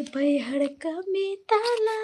bayar kami tala.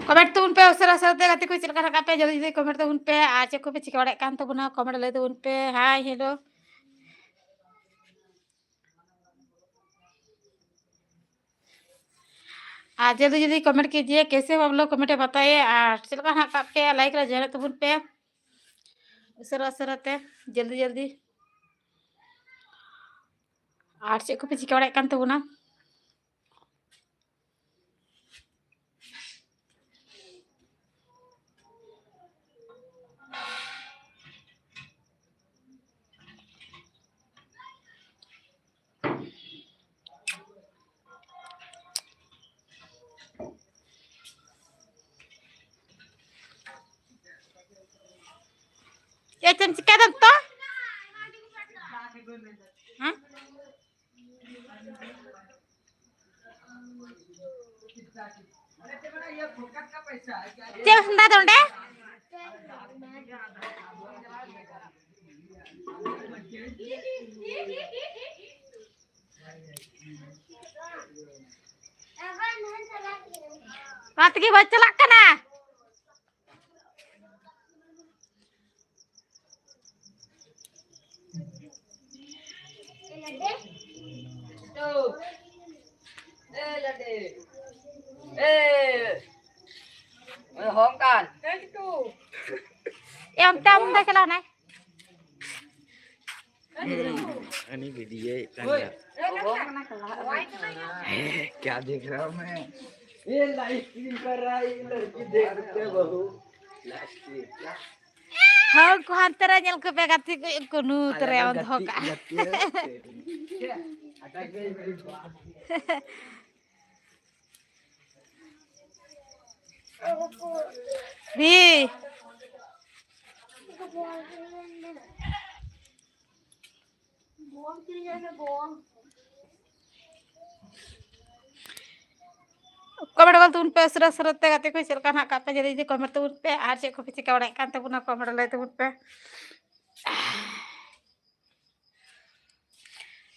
Comment तो उन पे उसरा सरते गाते कोई चलका रखा पे जल्दी जल्दी कमेंट तो उन पे आज को पे चिकवाड़े कान तो बुना कमेंट ले तो उन पे हाय हेलो आज जल्दी जल्दी कमेंट कीजिए कैसे हो आप लोग कमेंट में बताइए चलका हाँ का पे लाइक कर जाना तो उन पे उसरा सरते जल्दी जल्दी आज को पे चिकवाड़े कान तो बुना ये तुम चिका दम तो हाँ क्या सुनता तुंडे बात की बच्चा लग ना home kan em tam đây cái nào này अनि वीडियो Oi, क्या देख रहा हूँ मैं ये लाइव स्ट्रीम कर रहा है ये लड़की देखते बहू हाँ को अंतरा nyel ke pegati ko nu treon hoka अटक गई मेरी बात दी कमेंट बोल तुम पे सरस सरते गाते कोई चलका ना कापे जल्दी जल्दी कमेंट तो उन पे आज को पीछे का उड़े कांते पुना कमेंट ले तो उन पे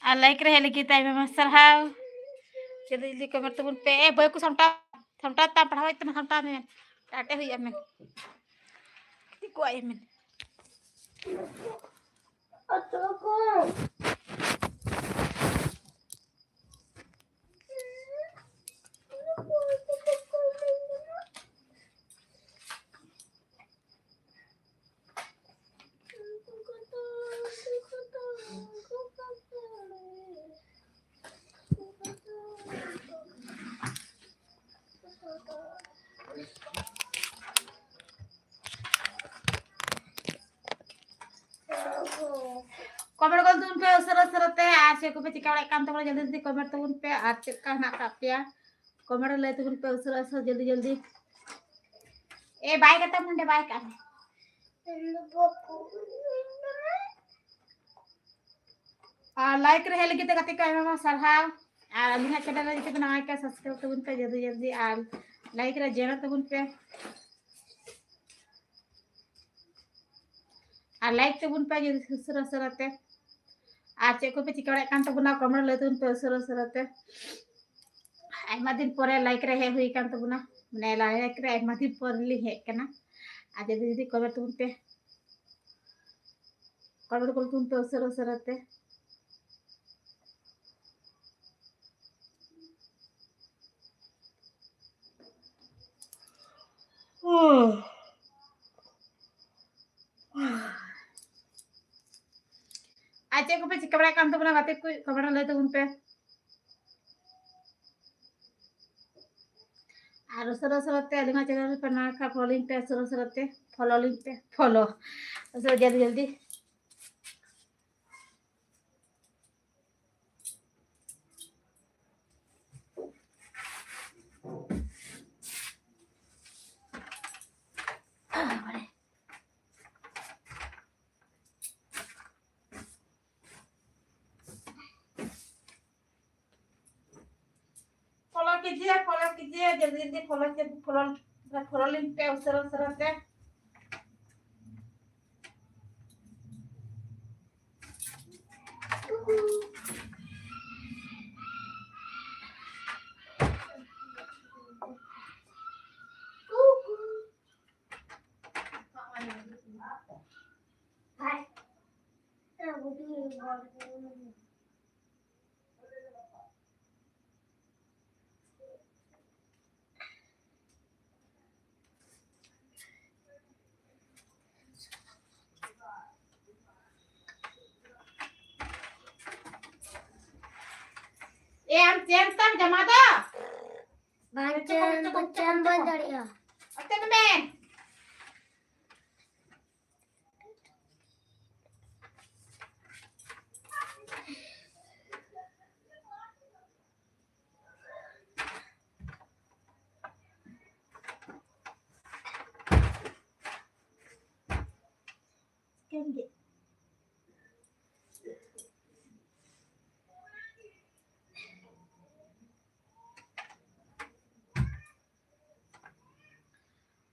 आ लाइक रहे लगी टाइम में सरहाव जल्दी जल्दी कमेंट तो उन पे ए बोय को समटा समटा ता पढ़ाओ इतना समटा में टाटे हुई में को आई में कमेंट कर तुम पे सरस सरते आज को पे चिका उड़े कांते जल्दी जल्दी कमेंट तो उन पे आज का ना कापिया कमेंट ले तो उन पे सरस जल्दी जल्दी ए बाय करता मुंडे बाय कर लाइक रहे लगी तो गति का में सरहाव और अलिहा चैनल जते बना के सब्सक्राइब तो उन पे जल्दी जल्दी और लाइक रे जेना तो उन पे और लाइक तो उन पे जल्दी सरस सरते आज को पे चिका उड़े कांते बुना कमेंट ले तो उन पे सरस सरते आयमा दिन परे लाइक रहे हुई कांते बुना मने लाइक रे आयमा दिन पर ली हे कना आज जल्दी कमेंट तो उन पे कमेंट को तुम पे सरस सरते चे को पे चिका बड़ा काम तो बना गाते कोई कमरा ले तो उन पे और सर सरते अलिमा चैनल पे ना का फॉलोइंग पे सर सरते फॉलोइंग पे फॉलो सर जल्दी जल्दी फॉलो कीजिए जल्दी जल्दी फॉलो लिंक पे सर सरते ए हम चेंज तक जमा दो बच्चन बंद करिया अते में केंगे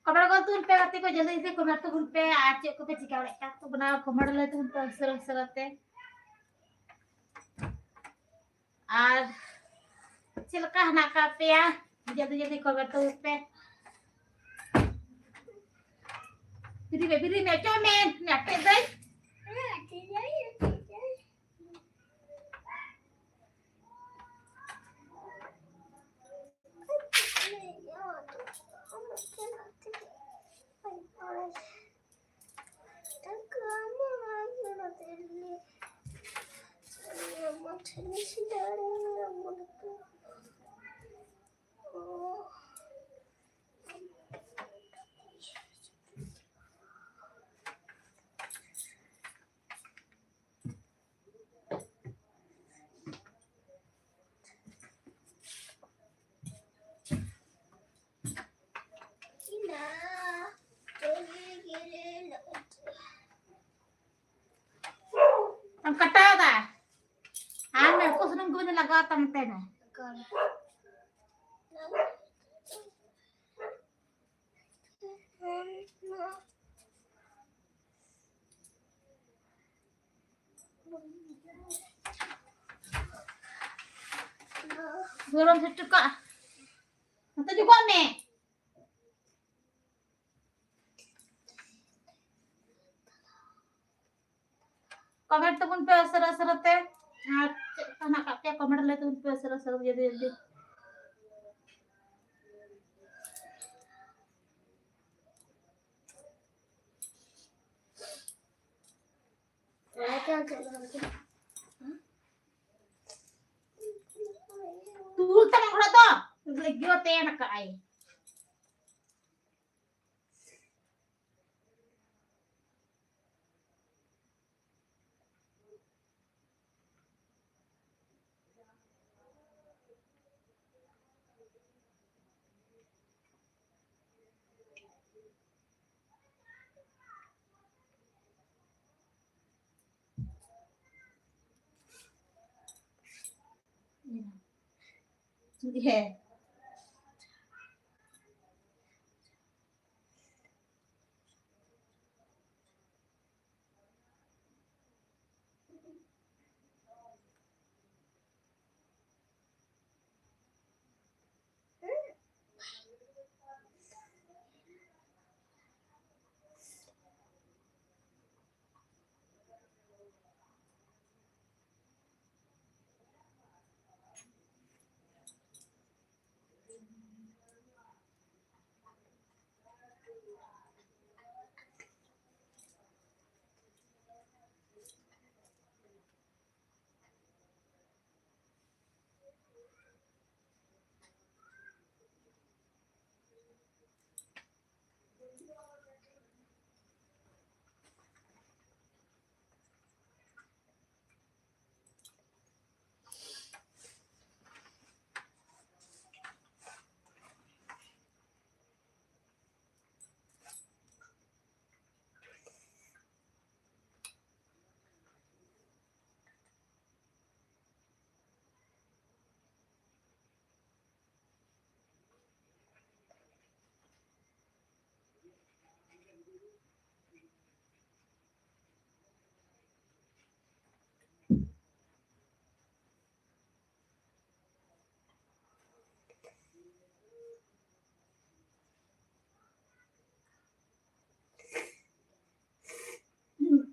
कमर को तुन पे आते को जल्दी से कमर तो उन पे आज को पे चिका बड़ा तो बना कमर ले तुन पे सर सरते और चिलका हना का पे जल्दी जल्दी कमर तो उन पे बिरी में जो में नटे दे हम कटा था हाँ मैं को सुनम को लगा तमते ना गरम से टुका तो juga me कमेंट तो उन पे असर असर होते हाँ खाना खाते कमेंट ले तो उन पे असर असर जल्दी जल्दी तू तक खड़ा तो लगी होते हैं ना काय है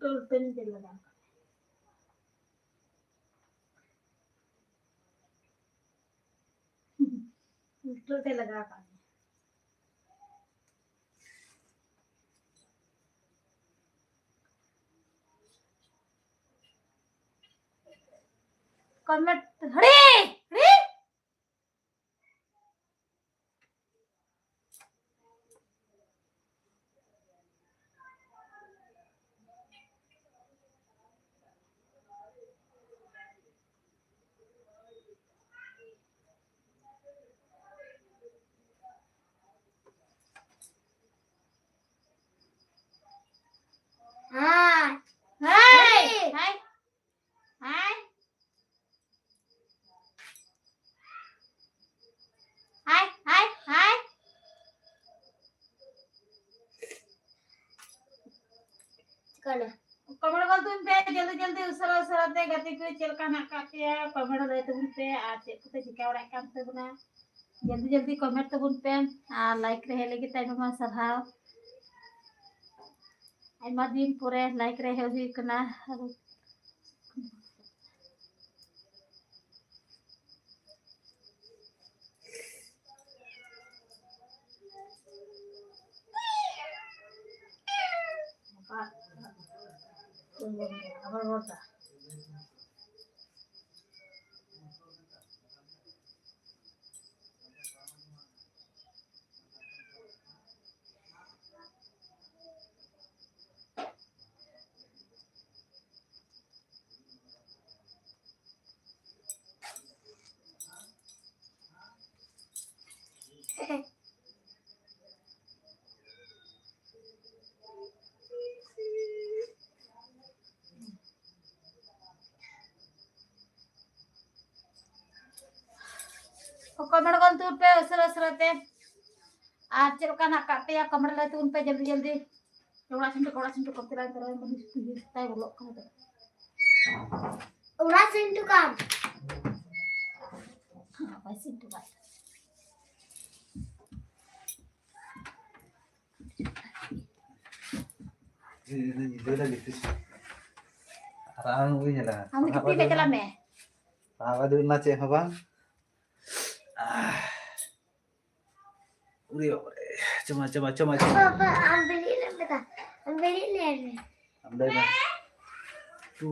उल्टे नहीं दिल लगा उल्टे लगा का कमेंट हड़े हड़े Hai. हाय हाय हाय हाय हाय हाय Kana. कमेंट कर तुम पे जल्दी जल्दी उसरा उसरा ते गति को चल का ना काटे कमेंट ले तुम पे आ चेक को चिका वड़ा काम ते बना जल्दी जल्दी कमेंट तुम पे आ लाइक रहे लगी ताई मा सराव आइमा दिन पूरे लाइक रहे हुई कना abar bota कमेंट कर तुम पे उसरा उसरा ते आ चल का ना काटे या कमेंट ले तुम पे जल्दी जल्दी कोड़ा सिंटू करते रहे तरह मन ताई बोलो का Ulas into kam. apa Sintu बात Itu lagi sih. Arang gue nyala. हम कितनी पे चला मैं Apa dulu nace apa? Udah, coba. Papa, ambil ini beta. Ambil ini. Ambil dah. Tu.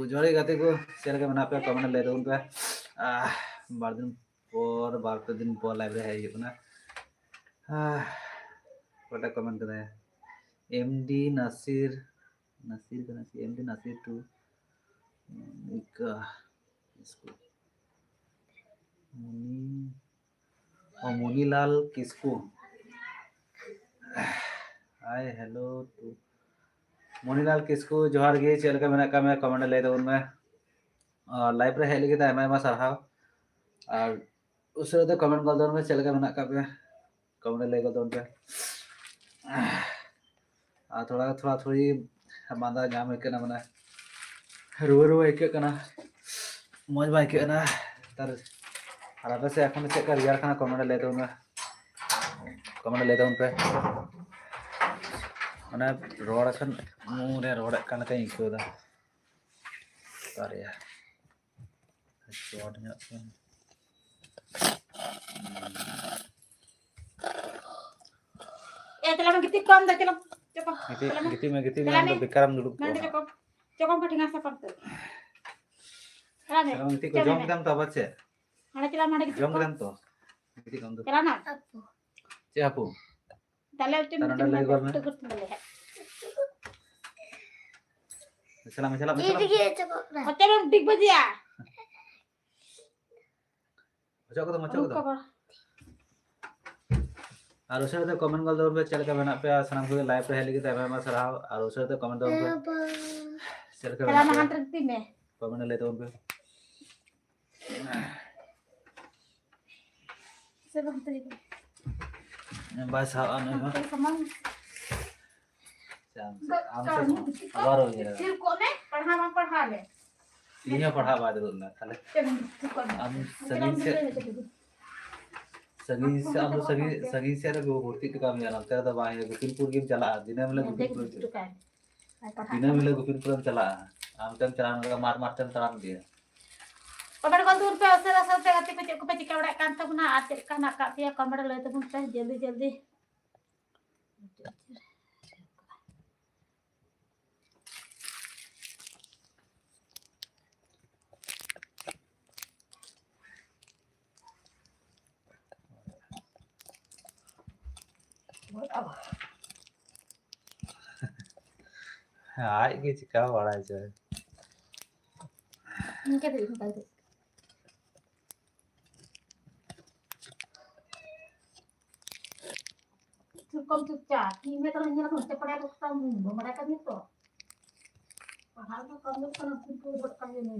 Jari kata gue, share ke mana pe comment ले दो उन पे. बार दिन पर लाइब्रेरी है ये ना. बड़ा comment कर रहे हैं. MD Nasir का नासिर MD Nasir टू एक इसको मुनीलाल किसको हाय हेलो टू मुनीलाल किसको जोहार गे चल के मैंने का मैं कमेंट ले दो उनमें और लाइव रे हेली के ताय मैं सरहाव और उसरे तो कमेंट कर दो उनमें चल के मैंने का पे कमेंट ले दो उन पे थोड़ी मादा जाम एक ना मना रुआ एक ना मौज बाइक ना तर আর আপনি এখন চেক করে ইয়ার খানা কমেন্ট লে দাও না কমেন্ট লে দাও पे মানে রড এখন মুরে রড কানে তাই ইকোদা সরি यार শর্ট না eh telah begitu kom dah telah cukup gitu में बेकारम दुडुक nanti cukup ketinggalan sapam tuh telah deh kalau gitu ko jom dam to bace ada telah mana gitu jom dam to gitu kam to telah na Apa? ce apu telah itu Tanah dah lebar, mah. tukut boleh salam Gini gini coba. hotel yang big bajia मचो को और उसरे तो comment कर दो पे चल के बना पे सनम को लाइव पे हेली के तबे में सराव और उसरे तो कमेंट दो पे Apa? चल के telah makan terti me comment ले दो पे sebab tadi बस हाँ नहीं sama आवार हो गया फिर कोने पढ़ा ले ये पढ़ा बाद बोलना खाले हम सगी से रे वो भर्ती के काम जाना तेरा तो बाहर गुकिलपुर की चला दिन में गुकिलपुर दिना मिले गुपिन पुरम चला आम तेम चलान का मार तेम चलान दिया कमेंट कर दून पे असर असर पे गति पे चेक पे चिका बड़ा कांत बना आ चेक का ना का पे कमेंट ले तो पे जल्दी जल्दी आज के चिका बड़ा है इनके दे निकाल दे cukup cuca ini kalau nyala pun cepat aku tahu mereka itu padahal tuh kamu kalau kumpul buat kamu ini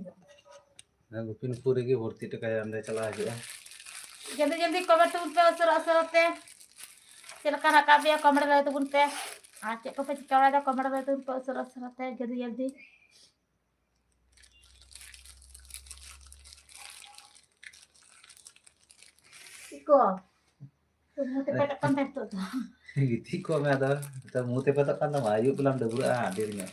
ना गुपिन पूरी की भर्ती तो कहीं अंदर चला गया जल्दी जल्दी कमेंट तुम पे असर असर होते सिलका रखा भी कमेंट ले तो पे आज चेक पे चिका वाला कमेंट ले तुम पे असर असर होते जल्दी जल्दी इको तुम मुझे पे tekan itu tuh gitu kok me ada kita mute pata kan sama ayu pulang debur dirinya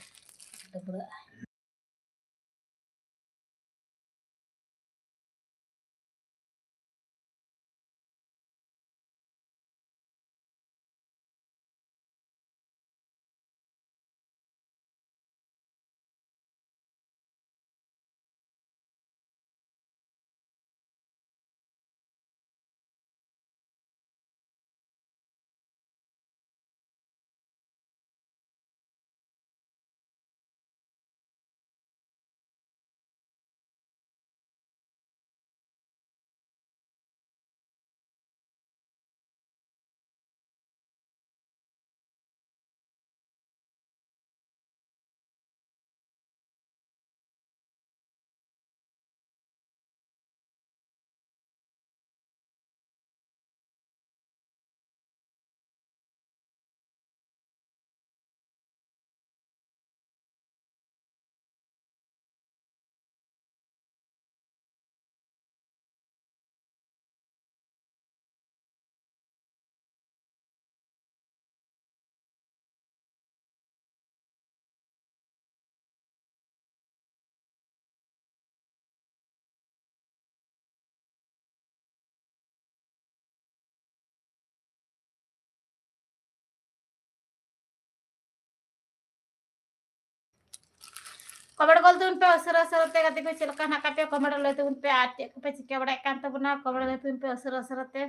comment कर दून पे असर असर होते गति पे चिलका ना का पे कमेंट ले तुम पे आज चेक पे चिका बड़ा कांत बना कमेंट ले तुम पे असर असर होते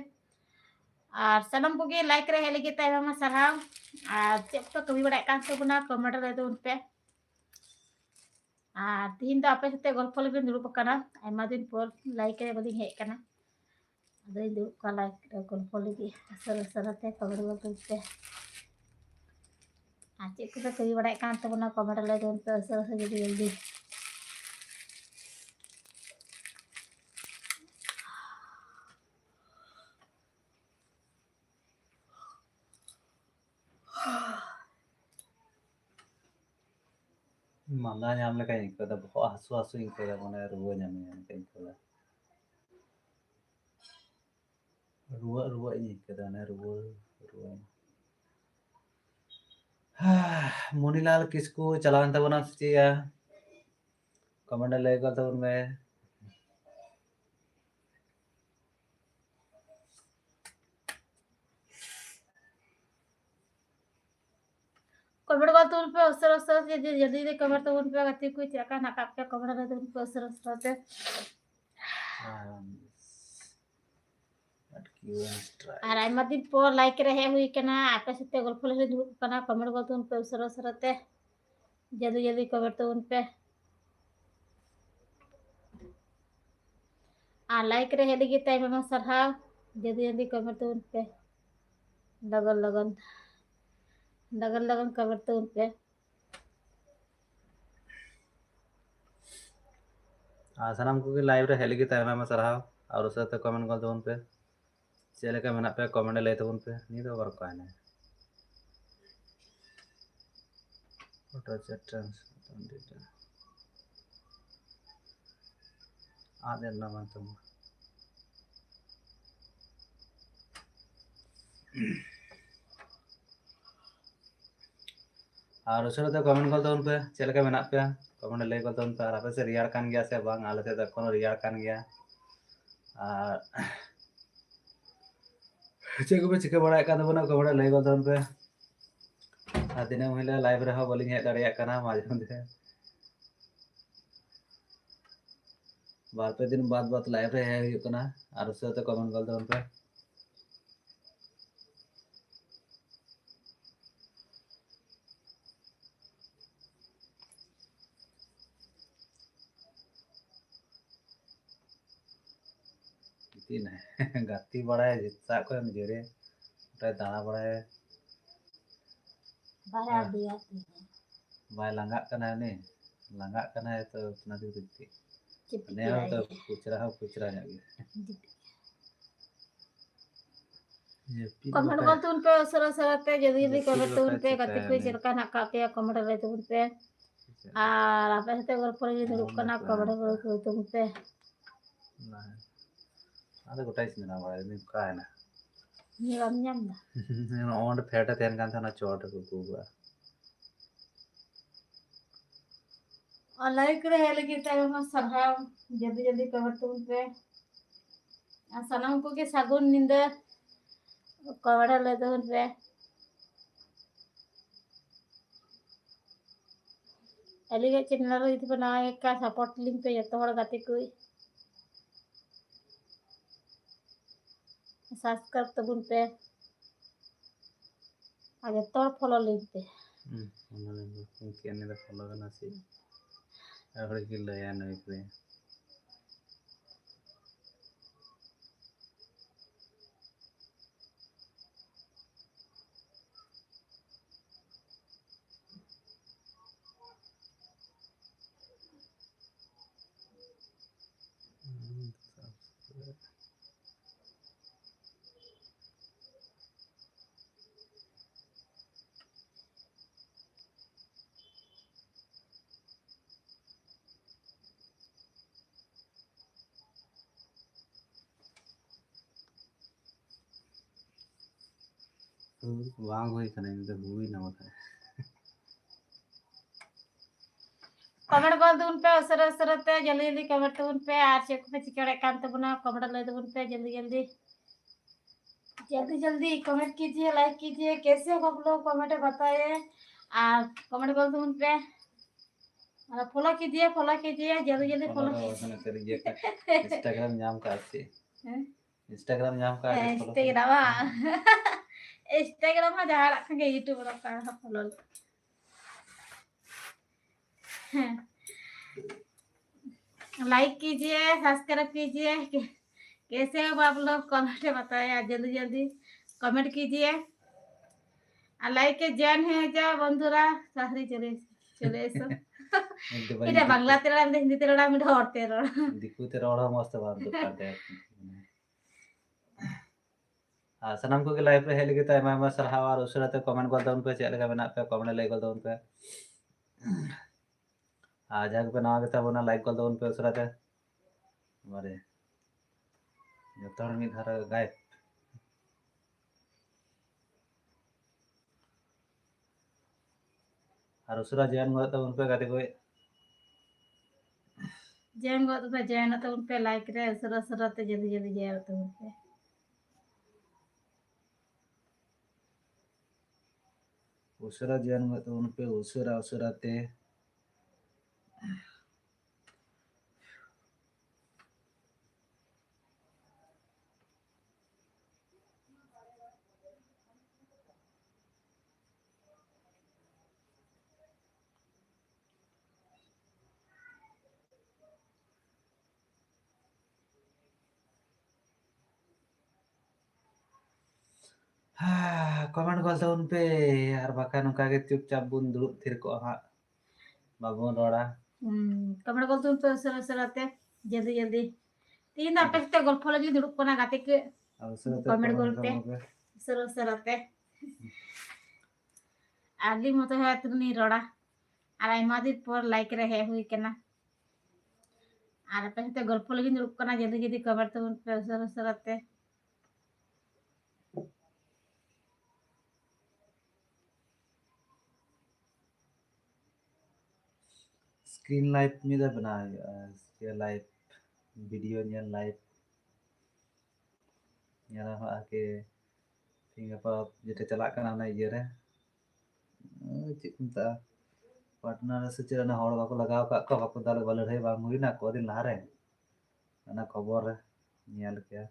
और सनम को लाइक रहे लगी ताई मा सरहाव और चेक पे कभी बड़ा कांत बना कमेंट ले तुम पे और तीन तो आपे साथे गल्प ले दुरुब कना आयमा दिन पर लाइक रे बदी हेज कना अदई दुरुब का लाइक रे गल्प लगी असर असर होते कमेंट ले तुम पे आज चेक पे कभी बड़ा कांत बना कमेंट ले तुम पे असर असर जल्दी जल्दी मांदा nyam le kayak gitu, bahwa asu yang kayak mana ruwa nyamnya kayak gitu, ruwa ini kayak mana ruwa. Munilal किसको चलान था बना सोचिए कमेंट लेगा तो उनमें कमेंट कर तुम पे असर असर जल्दी जल्दी कमेंट तो उन पे गति कोई चेका ना का पे कमेंट ले तुम पे असर असर होते और आयमा दिन पर लाइक रहे हुई कना आपे साथे गल्प ले दुरुब कना कमेंट कर तुम पे असर असर होते जल्दी जल्दी कमेंट तो उन पे और लाइक रहे लगी ताई मा सरहाव जल्दी जल्दी कमेंट तो उन पे लगन लगन लगन लगन कमेंट तो उन पे सनम को लाइव रे हेली की तायमा में सरहाव और उसे तो कमेंट कर दो उन पे चले का मना पे कमेंट ले तो उन पे नहीं तो और कोई नहीं फोटो चैट ट्रांसलेट आदे ना मान तुम और उसरे तो कमेंट कर तबन पे चेल का मेना पे कमेंट लay कर तबन पे और आपे से रियार कान गया से बांग आले से तो कोनो रियार कान गया और चेक पे चिके बड़ा का तबन कमेंट लay कर तबन पे आ दिन महिला लाइव रे हो बोलिंग हे दाड़िया काना माजे मधे बार पे दिन बाद बाद लाइव रे है हुई कना और उसरे तो कमेंट कर तबन पे तीन है गाती बड़ा है जितना को जेरे उठे दाना बड़ा है बाहर दिया बाय लंगा कना ने लंगा कना है तो उतना दूर दिखती ने हो तो कुचरा ᱧᱚᱜ ये पीर कमेंट बका कर तुन पे सरा सरा ते जल्दी जल्दी कमेंट तुन पे गति को चिकाने चलका ना का पे कमेंट ले तुन पे और आप ऐसे कर पर ये दुड़ुब कना कमेंट कर तुन पे ना अरे गोटाई सिना बड़ा दिन का है ना ये हम ñam da ओंड फेट तेन कान था ना चोट को कुआ और लाइक रहे लगी तार हम सभाव जल्दी जल्दी कमेंट तुन पे आ सनम को के सागुन निंदा कमेंट ले तुन पे एलिगे चैनल रे इति बनाए का सपोर्ट लिंक पे जतो हड़ गति को सब्सक्राइब तबुन पे आगे तो फॉलो लिंक पे केने दा फॉलो करना सी अगर की लया नहीं करे वांग हुई कने तो हुई ना होता कमेंट कर दून पे असर असर ते जल्दी जल्दी कमेंट दून पे आज चेक पे चिकड़े कांत बना कमेंट ले दून पे जल्दी जल्दी जल्दी कमेंट कीजिए लाइक कीजिए कैसे हो आप लोग कमेंट बताइए और कमेंट कर दून पे और फॉलो कीजिए जल्दी जल्दी फॉलो इंस्टाग्राम नाम का आसी इंस्टाग्राम नाम का इंस्टाग्राम में जहाँ रखेंगे यूट्यूब रखा है फॉलो लाइक कीजिए सब्सक्राइब कीजिए कैसे हो आप लोग कमेंट बताइए जल्दी जल्दी कमेंट कीजिए और लाइक के जैन है जा बंधुरा साहरी चले चले सो इधर बांग्ला तेरा हिंदी तेरा मिठा और तेरा दिखु तेरा और मस्त बात दुकान दे सनम को के लाइव पे हेल के मैं सरहा और उसरा ते कमेंट कर दउन पे चेल का बना पे कमेंट लाइक कर दउन पे आज आग पे नवा के बना लाइक कर दउन पे उसरा ते मारे जतन मी धारा गाय और उसरा जैन गो तो उन पे गाते कोई जैन गो तो जैन तो उन पे लाइक रे सरा सरा ते जल्दी जल्दी जैन तो उन पे उसरा जैन गो तो उन पे उसरा ते कमेंट कर उन पे यार बाका नुका के चुपचाप बुन दुड़ुब थिर को हा बाबून रोड़ा कमेंट कर तुम पे सरा सरा ते जल्दी जल्दी तीन आपे ते गल्प लगी दुड़ुब कोना गाते के कमेंट करते सरा सरा ते आली मत है तुनी रोड़ा और आइमा दिन पर लाइक रहे हुई केना और आपे ते गल्प लगी दुड़ुब कोना जल्दी जल्दी कमेंट तुम पे सरा सरा ते स्क्रीन लाइव में दा बना ये लाइव वीडियो ᱧᱮᱞ लाइव ᱧᱮᱞ आके सिंगापुर जेटे चलाक करना ना ये रे चेक मता पार्टनर से चेना हड़ बाको लगाव का को बाको दाल बाले रे बांग हुईना को दिन लारे ना खबर ᱧᱮल के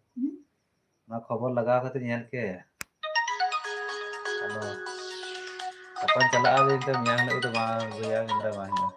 ना खबर लगाव करते ᱧᱮल के अब अपन चला आवे तो मियां ने तो वहां गया इंद्रा वहां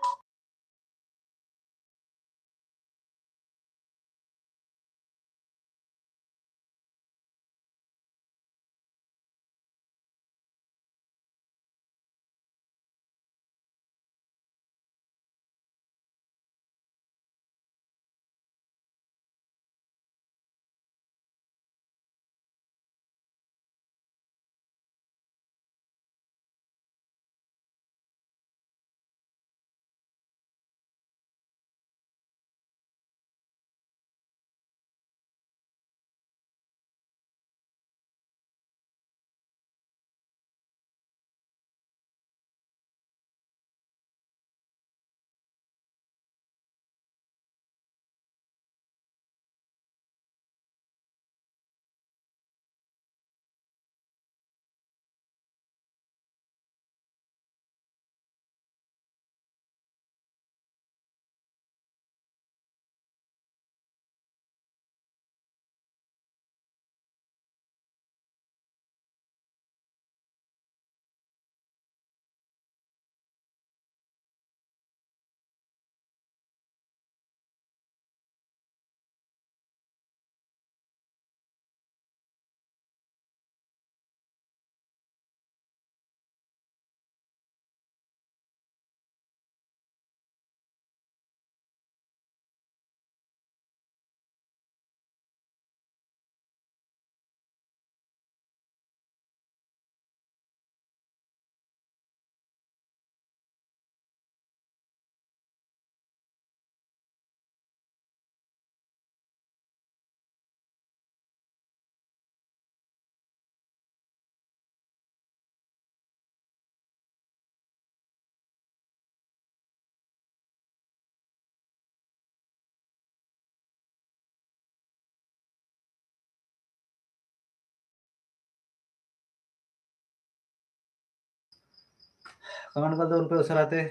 कमेंट कर दो उन पे उसराते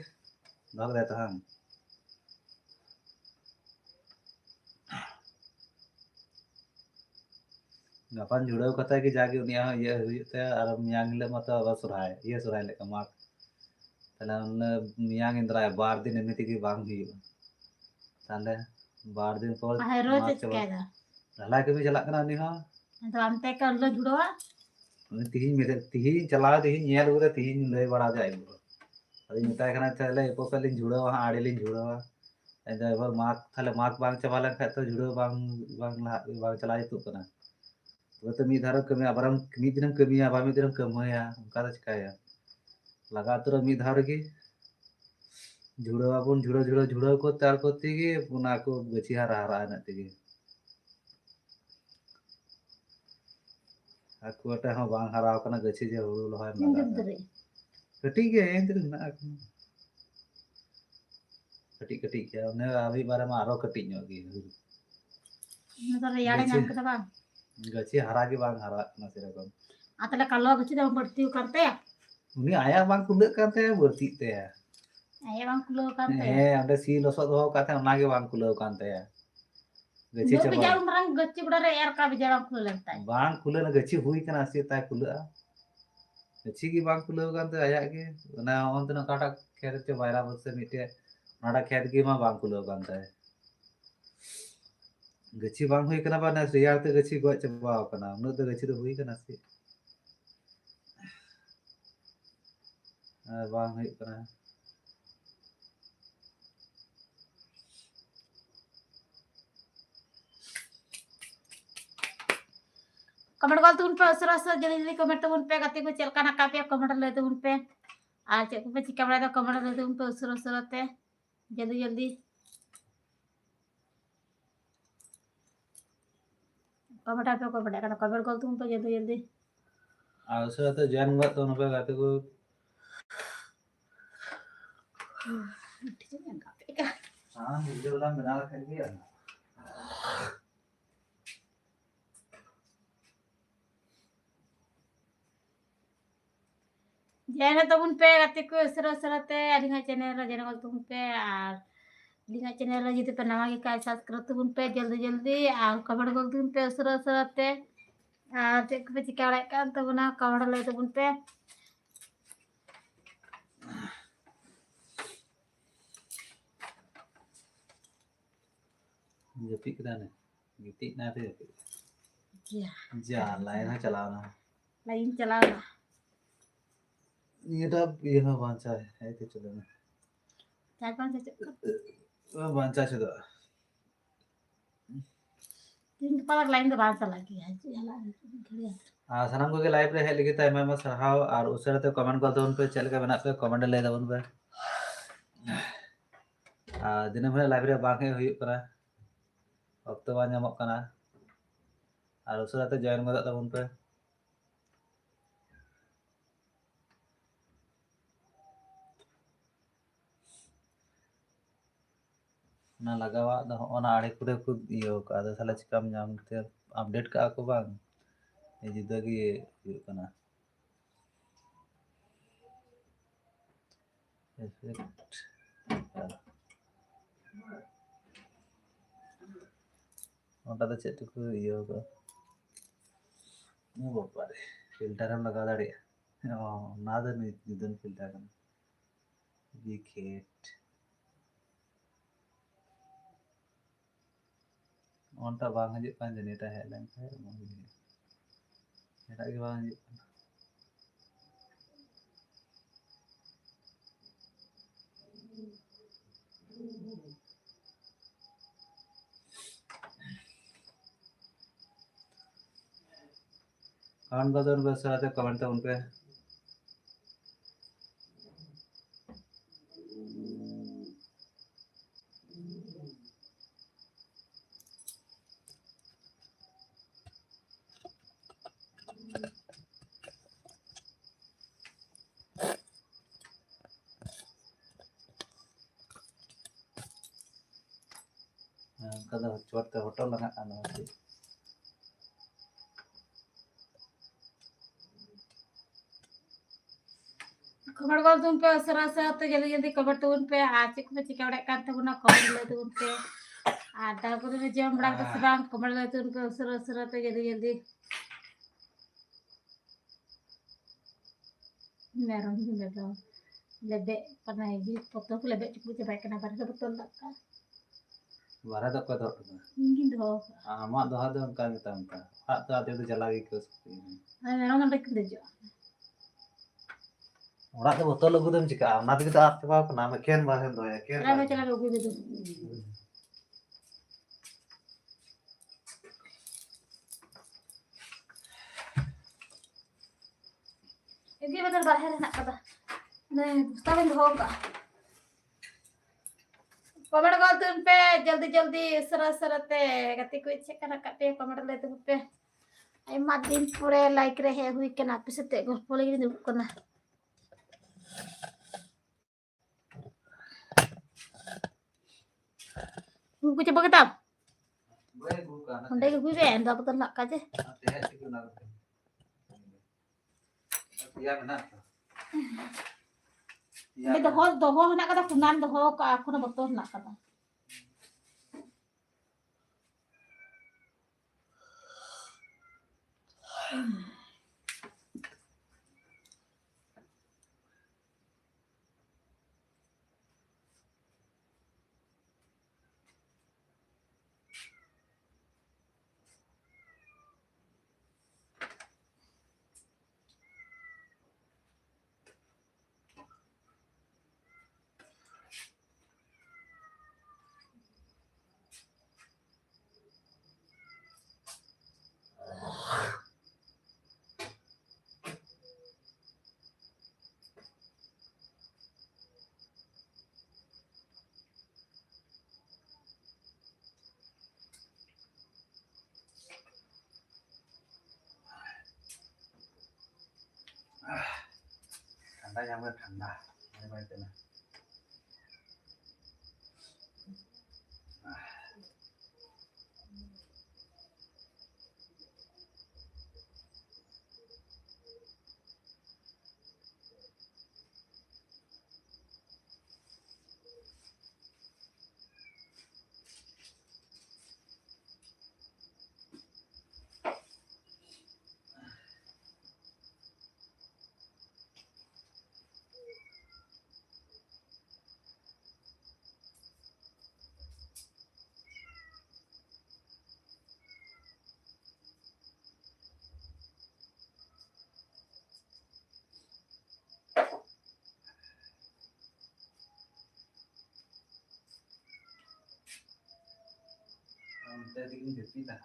भाग देता हम गापान जुड़ाव कथा कि जाके उनिया ये हुईते और मियांग ले मत अब सुराय ये सुराय ले कमाक तले उन मियांग इंद्रा बार दिन एमती की बांग हुई तले बार दिन पर है रोज मार्च क्या था ढलाई के भी चला करना नहीं हां तो अंते कर लो जुड़वा तीन मेरे तीन चला तीन ñel उरे तीन ले बड़ा जाए अभी मिताय खाना चले एको पे लिन जुड़ा वहां आड़े लिन जुड़ा वहां एंड एवर मार्क थाले मार्क बांग चबा लन खाय तो जुड़ा बांग बांग बांग चला तो कना तो मी धारो कमी अबरम मी दिनम कमी आबा मी दिनम कमया उनका तो चिकाया लगा तो मी धार की जुड़ा बाबुन जुड़ा जुड़ा जुड़ा को तार को तीगे पुना को गछि हारा हारा न तीगे aku ata ho bang hara kana gachi je huru lohay दिन laga दिन kati ge entir na kati ke ne abi bare ma aro kati nyok gi तो यार नाम का बा gachi hara gi bang hara na serakam आतला कलो कुछ तो बढ़ती करते हैं uni aya bang kulek kan te berti te ya ये बांग कुलो करते हैं ande si losot ho ka te ona ge bang kulek kan te ya gachi दो बिजार chaba उमरंग गच्ची बड़ा रे यार का बिजार बांग कुलो लगता है bang kulek na gachi hui kana si ta kulek gachi gi bang kulek kan te aya ge na on te na kata kher te baira bot se mite nada khet gi ma bang kulek kan te gachi bang hui kana ba na reyar te gachi go chaba kana nu te gachi to hui kana si bang hui kana comment कर तुम पे असर असर जल्दी जल्दी comment तो उन पे गति को चल का ना कापे कमेंट ले तो उन पे आज चेक पे चिका बड़ा तो कमेंट ले तो उन पे असर असर आते जल्दी जल्दी कमेंट पे कमेंट करना कमेंट कर तुम पे जल्दी जल्दी उसरा तो जैन हुआ तो उन पे गाते को ठीक है ना का हाँ वीडियो वाला बना कर दिया ना जैन तबुन पे गाते को सरा सराते अलिंगा चैनल जैन तुम पे और लिंगा चैनल जुदी पे नवा गे काय सब्सक्राइब तबुन पे जल्दी जल्दी और कमेंट गोल तुम पे सरा सराते और चेक पे चिकाड़ा कान तबुना कमेंट ले तबुन पे जपी किदा ने गिटी ना पे या जा लाइन चलाना लाइन चलाओ ये बांचा है तो चलो ना चार पांच से वो बांचा से तो तीन पावर लाइन तो बांध लगी है घड़िया सामान को लाइव रे हेल लगी मैं सराहाव और उसरे तो कमेंट कर उन पे चल के बना पे कमेंट ले उन पे दिन भर लाइव रे बांगे हुई करा अक्तो बा नामक कना और उसरे तो जॉइन कर उन पे ना लगावा द ओना आड़े कुरे खुद इयो का द साला चिकम नाम ते अपडेट का को बांग ये जुदा की हुई कना इफेक्ट ओटा तो चेट को इयो का नो बाबा रे फिल्टर हम लगा दाड़े ओ ना द निदन फिल्टर कना विकेट ओनटा बांग हजे पान जनेटा है लन है एटा के बांग हजे कान बदन बस आते कमेंट उन पे कदा चोरते होटल लगा आना होती कमेंट गोल तुम पे सरा सराते जल्दी जल्दी कमेंट तुम पे आज चेक पे चिकाड़ा कान तबुना कमेंट ले तुम पे आधा को में जम बड़ा के सबांग कमेंट ले तुम पे सरा सराते जल्दी जल्दी मेरा नहीं लगा lebe pernah ini foto aku lebe cukup coba kenapa ada betul tak kan बारह तक का दो mungkin doh आमा दोहा दो उनका मिता उनका हाथ तो आते तो चला गई क्यों सकती है memang kan mereka kerja orang तो बोतल लोगों तो चिका ना तो kita आपके पास नाम केन बाहर दो है केन cara cara logo gitu ini betul bahaya nak kata nih tapi doh ka comment कर तुम पे जल्दी जल्दी सरा सरते गति को इच्छा करना कटे कमेंट ले तुम पे आई मार दिन पूरे लाइक रहे हुई के ना पिसे ते गो बोले कि दुक करना कुछ बगता उन्हें gue be enda betul nak kaje ini doho nak kata kunan doho ka aku na betul nak kata ठंडा जाम ठंडा अंते दिकिन जति ता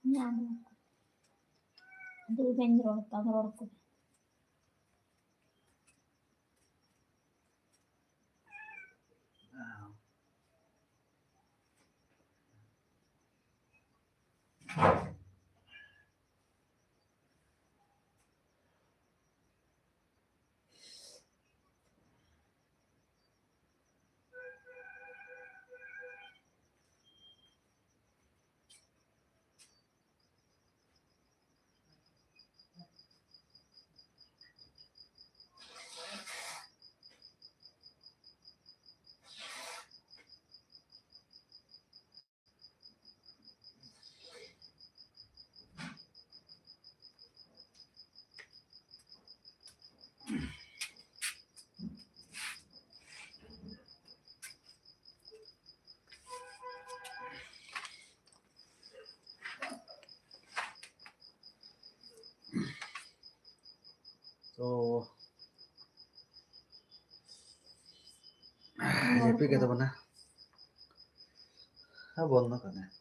ഞാൻ അത് ഭയങ്കര ഉറക്കും तो ये पे क्या तो बना अब बोलना करना है